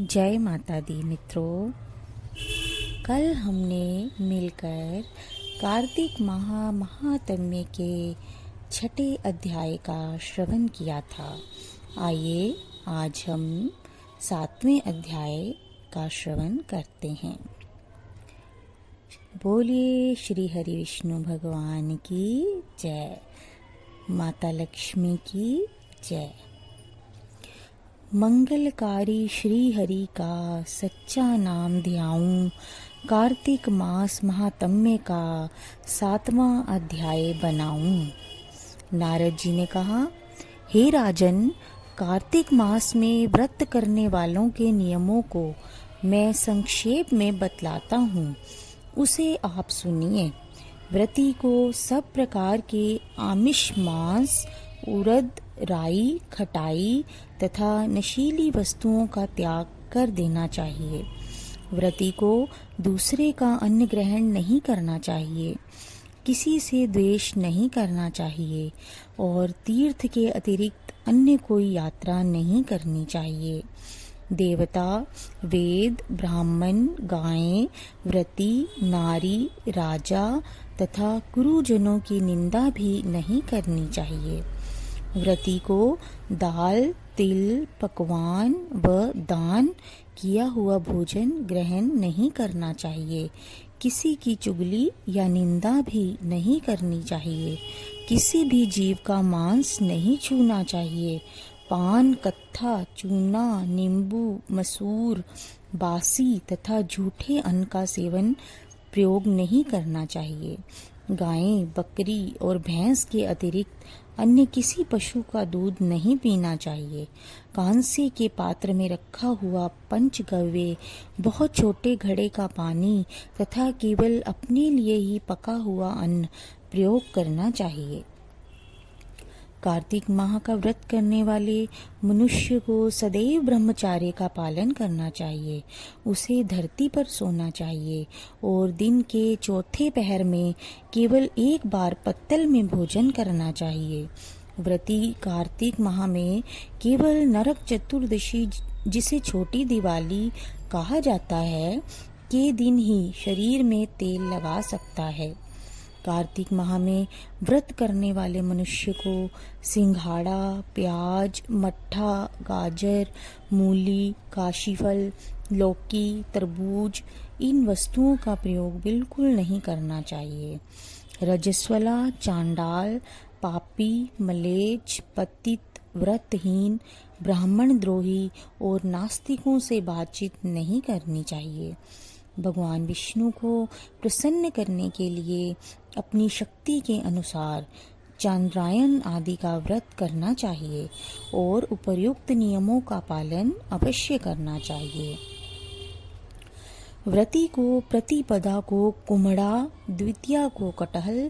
जय माता दी मित्रों। कल हमने मिलकर कार्तिक महात्म्य के छठे अध्याय का श्रवण किया था। आइए आज हम 7वें अध्याय का श्रवण करते हैं। बोलिए श्री हरि विष्णु भगवान की जय, माता लक्ष्मी की जय। मंगलकारी श्री हरि का सच्चा नाम ध्याऊं, कार्तिक मास महात्म्य का 7वां अध्याय बनाऊं। नारद जी ने कहा, हे राजन, कार्तिक मास में व्रत करने वालों के नियमों को मैं संक्षेप में बतलाता हूँ, उसे आप सुनिए। व्रती को सब प्रकार के आमिष मांस, उड़द, राई, खटाई तथा नशीली वस्तुओं का त्याग कर देना चाहिए। व्रती को दूसरे का अन्न ग्रहण नहीं करना चाहिए, किसी से द्वेष नहीं करना चाहिए और तीर्थ के अतिरिक्त अन्य कोई यात्रा नहीं करनी चाहिए। देवता, वेद, ब्राह्मण, गायें, व्रती, नारी, राजा तथा गुरुजनों की निंदा भी नहीं करनी चाहिए। व्रती को दाल, तिल, पकवान व दान किया हुआ भोजन ग्रहण नहीं करना चाहिए। किसी की चुगली या निंदा भी नहीं करनी चाहिए। किसी भी जीव का मांस नहीं छूना चाहिए। पान, कत्था, चूना, नींबू, मसूर, बासी तथा झूठे अन्न का सेवन प्रयोग नहीं करना चाहिए। गायें, बकरी और भैंस के अतिरिक्त अन्य किसी पशु का दूध नहीं पीना चाहिए। कांसे के पात्र में रखा हुआ पंचगव्य, बहुत छोटे घड़े का पानी तथा केवल अपने लिए ही पका हुआ अन्न प्रयोग करना चाहिए। कार्तिक माह का व्रत करने वाले मनुष्य को सदैव ब्रह्मचार्य का पालन करना चाहिए। उसे धरती पर सोना चाहिए और दिन के चौथे पहर में केवल एक बार पत्तल में भोजन करना चाहिए। व्रती कार्तिक माह में केवल नरक चतुर्दशी, जिसे छोटी दिवाली कहा जाता है, के दिन ही शरीर में तेल लगा सकता है। कार्तिक माह में व्रत करने वाले मनुष्य को सिंघाड़ा, प्याज, मट्ठा, गाजर, मूली, काशीफल, लौकी, तरबूज, इन वस्तुओं का प्रयोग बिल्कुल नहीं करना चाहिए। रजस्वला, चांडाल, पापी, मलेच्छ, पतित, व्रतहीन, ब्राह्मण द्रोही और नास्तिकों से बातचीत नहीं करनी चाहिए। भगवान विष्णु को प्रसन्न करने के लिए अपनी शक्ति के अनुसार चांद्रायन आदि का व्रत करना चाहिए और उपर्युक्त नियमों का पालन अवश्य करना चाहिए। व्रती को प्रतिपदा को कुम्हड़ा, द्वितीया को कटहल,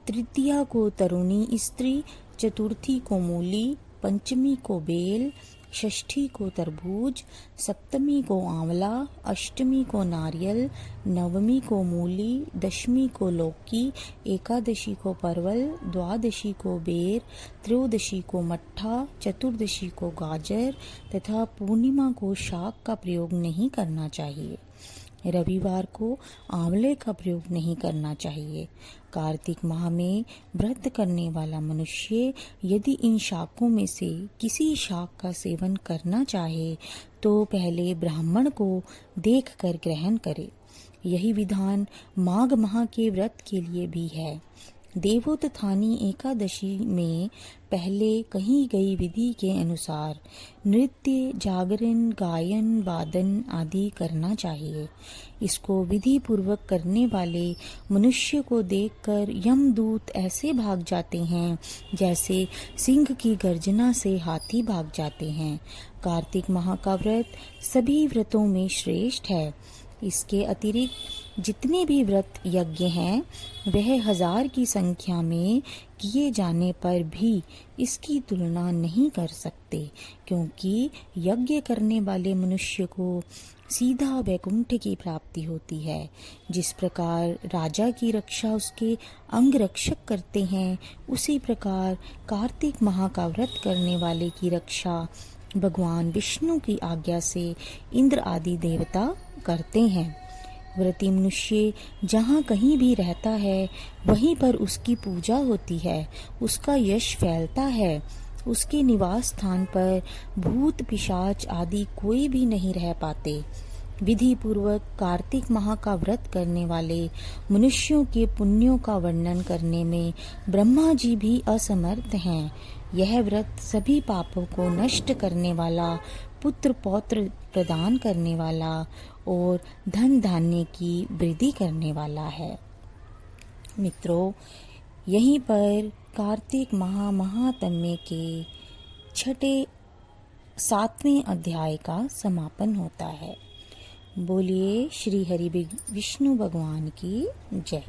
तृतीया को तरुणी स्त्री, चतुर्थी को मूली, पंचमी को बेल, षष्ठी को तरबूज, सप्तमी को आंवला, अष्टमी को नारियल, नवमी को मूली, दशमी को लौकी, एकादशी को परवल, द्वादशी को बेर, त्रयोदशी को मट्ठा, चतुर्दशी को गाजर तथा पूर्णिमा को शाक का प्रयोग नहीं करना चाहिए। रविवार को आंवले का प्रयोग नहीं करना चाहिए। कार्तिक माह में व्रत करने वाला मनुष्य यदि इन शाकों में से किसी शाक का सेवन करना चाहे तो पहले ब्राह्मण को देखकर ग्रहण करे। यही विधान माघ माह के व्रत के लिए भी है। देवोत्थानी एकादशी में पहले कही गई विधि के अनुसार नृत्य, जागरण, गायन, वादन आदि करना चाहिए। इसको विधि पूर्वक करने वाले मनुष्य को देखकर यमदूत ऐसे भाग जाते हैं जैसे सिंह की गर्जना से हाथी भाग जाते हैं। कार्तिक माह का व्रत सभी व्रतों में श्रेष्ठ है। इसके अतिरिक्त जितने भी व्रत यज्ञ हैं वह 1000 की संख्या में किए जाने पर भी इसकी तुलना नहीं कर सकते, क्योंकि यज्ञ करने वाले मनुष्य को सीधा वैकुंठ की प्राप्ति होती है। जिस प्रकार राजा की रक्षा उसके अंग रक्षक करते हैं, उसी प्रकार कार्तिक माह का व्रत करने वाले की रक्षा भगवान विष्णु की आज्ञा से इंद्र आदि देवता करते हैं। व्रती मनुष्य जहाँ कहीं भी रहता है वहीं पर उसकी पूजा होती है, उसका यश फैलता है। उसके निवास स्थान पर भूत पिशाच आदि कोई भी नहीं रह पाते। विधि पूर्वक कार्तिक माह का व्रत करने वाले मनुष्यों के पुण्यों का वर्णन करने में ब्रह्मा जी भी असमर्थ हैं। यह व्रत सभी पापों को नष्ट करने वाला, पुत्र पौत्र प्रदान करने वाला और धन धान्य की वृद्धि करने वाला है। मित्रों, यहीं पर कार्तिक महात्म्य के 7वें अध्याय का समापन होता है। बोलिए श्री हरि विष्णु भगवान की जय।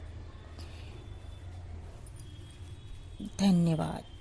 धन्यवाद।